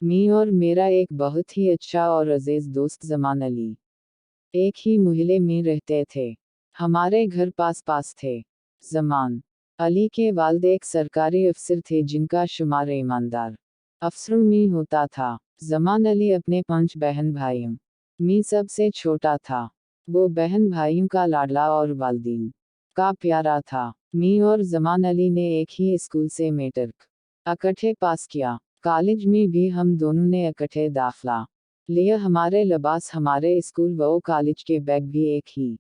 मी और मेरा एक बहुत ही अच्छा और अजीज दोस्त जमान अली एक ही मोहल्ले में रहते थे। हमारे घर पास पास थे। जमान अली के वालिद एक सरकारी अफसर थे जिनका शुमार ईमानदार अफसरों में होता था। जमान अली अपने 5 बहन भाइयों में सबसे छोटा था। वो बहन भाइयों का लाडला और वालिदीन का प्यारा था। मी और जमान अली ने एक ही स्कूल से मैट्रिक इकट्ठे पास किया। कॉलेज में भी हम दोनों ने इकट्ठे दाखिला लिया। हमारे लिबास, हमारे स्कूल व कॉलेज के बैग भी एक ही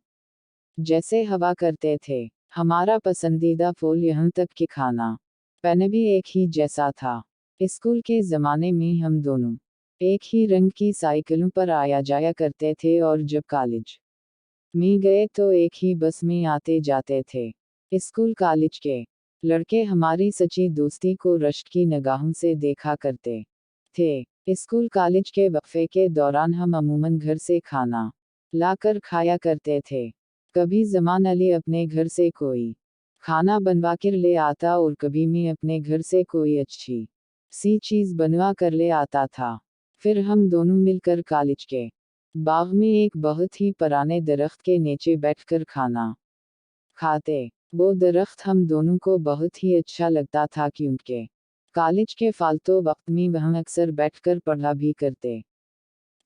जैसे हवा करते थे। हमारा पसंदीदा फूल यहाँ तक कि खाना पहने भी एक ही जैसा था। स्कूल के ज़माने में हम दोनों एक ही रंग की साइकिलों पर आया जाया करते थे और जब कॉलेज में गए तो एक ही बस में आते जाते थे। स्कूल कॉलेज के लड़के हमारी सच्ची दोस्ती को रश्क की निगाहों से देखा करते थे। स्कूल कॉलेज के वक्फे के दौरान हम अमूमन घर से खाना लाकर खाया करते थे। कभी जमान अली अपने घर से कोई खाना बनवा कर ले आता और कभी मैं अपने घर से कोई अच्छी सी चीज़ बनवा कर ले आता था। फिर हम दोनों मिलकर कॉलेज के बाग में एक बहुत ही पुराने दरख्त के नीचे बैठकर खाना खाते। वो दरख्त हम दोनों को बहुत ही अच्छा लगता था क्योंकि कॉलेज के फालतू वक्त में वहाँ अक्सर बैठकर पढ़ा भी करते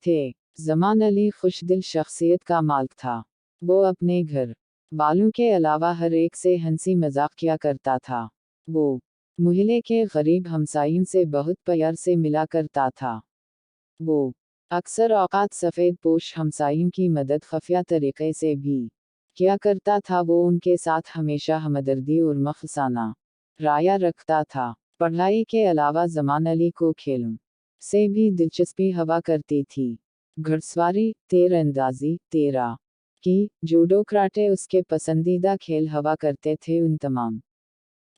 थे। जमान अली खुशदिल शख्सियत का मालिक था। वो अपने घर वालों के अलावा हर एक से हंसी मजाक किया करता था। वो मोहल्ले के गरीब हमसायों से बहुत प्यार से मिला करता था। वो अक्सर औकात सफ़ेद पोश हमसायों की मदद खुफिया तरीक़े से भी किया करता था। वो उनके साथ हमेशा हमदर्दी और मखसाना राया रखता था। पढ़ाई के अलावा जमान अली को खेलों से भी दिलचस्पी हवा करती थी। घुड़सवारी, तीरंदाजी, की जूडो, कराटे उसके पसंदीदा खेल हवा करते थे। उन तमाम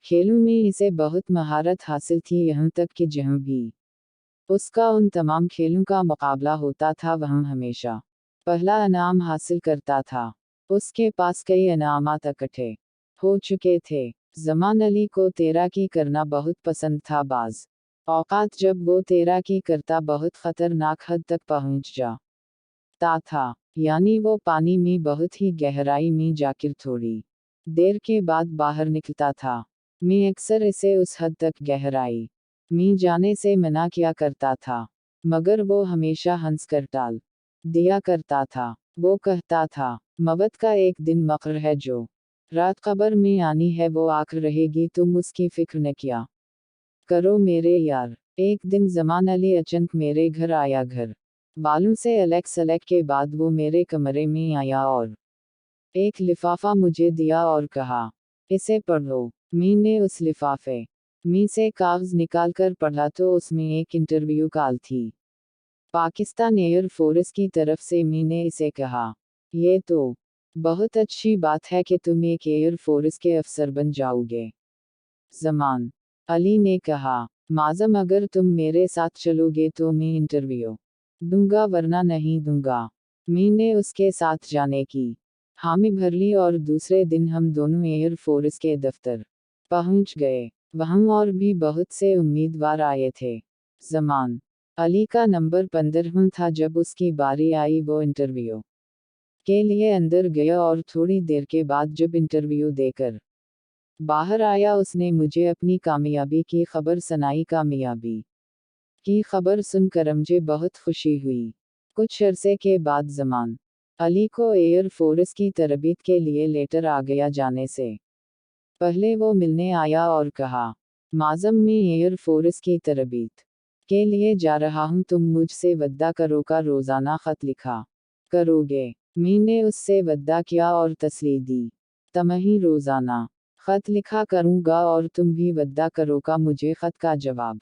खेलों में इसे बहुत महारत हासिल थी, यहाँ तक कि जहाँ भी उसका उन तमाम खेलों का मुकाबला होता था वहाँ हमेशा पहला इनाम हासिल करता था। उसके पास कई इनामात इकट्ठे हो चुके थे। जमान अली को तैराकी करना बहुत पसंद था। बाज़ औकात जब वो तैराकी करता बहुत ख़तरनाक हद तक पहुँच जाता था, यानी वो पानी में बहुत ही गहराई में जाकर थोड़ी देर के बाद बाहर निकलता था। मैं अक्सर इसे उस हद तक गहराई में जाने से मना किया करता था, मगर वो हमेशा हंसकर टाल दिया करता था। वो कहता था, मौत का एक दिन मकर है, जो रात कब्र में आनी है वो आकर रहेगी, तुम उसकी फिक्र न किया करो मेरे यार। एक दिन जमान अली अचानक मेरे घर आया। घर वालों से अलग सलग के बाद वो मेरे कमरे में आया और एक लिफाफा मुझे दिया और कहा, इसे पढ़ो। मैंने उस लिफाफे में से कागज निकालकर पढ़ा तो उसमें एक इंटरव्यू कॉल थी पाकिस्तान एयर फोर्स की तरफ से। मैंने इसे कहा, ये तो बहुत अच्छी बात है कि तुम एक एयर फोर्स के अफसर बन जाओगे। जमान अली ने कहा, माज़म अगर तुम मेरे साथ चलोगे तो मैं इंटरव्यू दूंगा वरना नहीं दूंगा। मैंने उसके साथ जाने की हामी भर ली और दूसरे दिन हम दोनों एयर फोर्स के दफ्तर पहुंच गए। वहाँ और भी बहुत से उम्मीदवार आए थे। जमान अली का नंबर 15वां था। जब उसकी बारी आई वो इंटरव्यू के लिए अंदर गया और थोड़ी देर के बाद जब इंटरव्यू देकर बाहर आया उसने मुझे अपनी कामयाबी की खबर सुनाई। कामयाबी की खबर सुनकर मुझे बहुत खुशी हुई। कुछ अरसे के बाद जमान अली को एयर फोर्स की तरबियत के लिए लेटर आ गया। जाने से पहले वो मिलने आया और कहा, माज़म मैं एयर फोर्स की तरबियत के लिए जा रहा हूँ, तुम मुझसे वद्दा करो का रोज़ाना ख़त लिखा करोगे। मैंने उससे वद्दा किया और तसल्ली दी, तमही रोज़ाना ख़त लिखा करूँगा और तुम भी वद्दा करो का मुझे ख़त का जवाब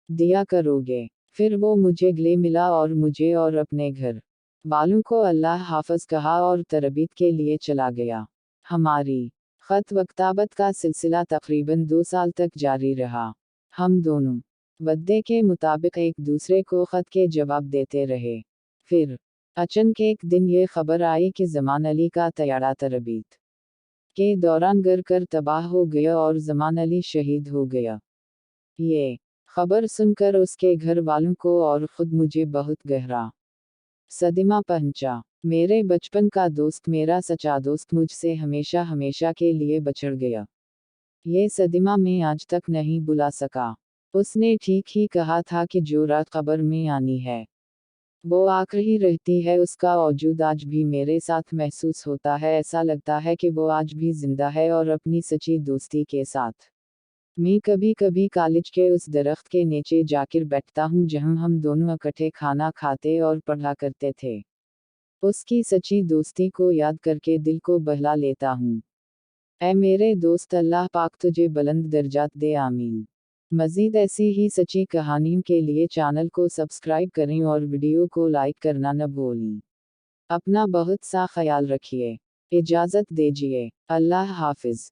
दिया करोगे। फिर वो मुझे गले मिला और मुझे और अपने घर वालों को अल्लाह हाफ़िज़ कहा और तरबियत के लिए चला गया। हमारी ख़त वक्ताबत का सिलसिला तकरीबन 2 साल तक जारी रहा। हम दोनों वद्दे के मुताबिक एक दूसरे को ख़त के जवाब देते रहे। फिर अचानक एक दिन ये खबर आई कि जमान अली का तैयारा तरबियत के दौरान गिर कर तबाह हो गया और जमान अली शहीद हो गया। ये खबर सुनकर उसके घर वालों को और खुद मुझे बहुत गहरा सदमा पहुंचा। मेरे बचपन का दोस्त, मेरा सच्चा दोस्त मुझसे हमेशा हमेशा के लिए बिछड़ गया। ये सदमा मैं आज तक नहीं भुला सका। उसने ठीक ही कहा था कि जो रात कब्र में आनी है वो आकर ही रहती है। उसका वजूद आज भी मेरे साथ महसूस होता है। ऐसा लगता है कि वो आज भी जिंदा है और अपनी सच्ची दोस्ती के साथ। मैं कभी कभी कॉलेज के उस दरख्त के नीचे जाकर बैठता हूँ जहाँ हम दोनों इकट्ठे खाना खाते और पढ़ा करते थे। उसकी सच्ची दोस्ती को याद करके दिल को बहला लेता हूँ। ऐ मेरे दोस्त, अल्लाह पाक तुझे बुलंद दर्जात दे, आमीन। मज़ीद ऐसी ही सच्ची कहानियों के लिए चैनल को सब्सक्राइब करें और वीडियो को लाइक करना न भूलें। अपना बहुत सा ख्याल रखिए। इजाज़त दीजिए। अल्लाह हाफिज़।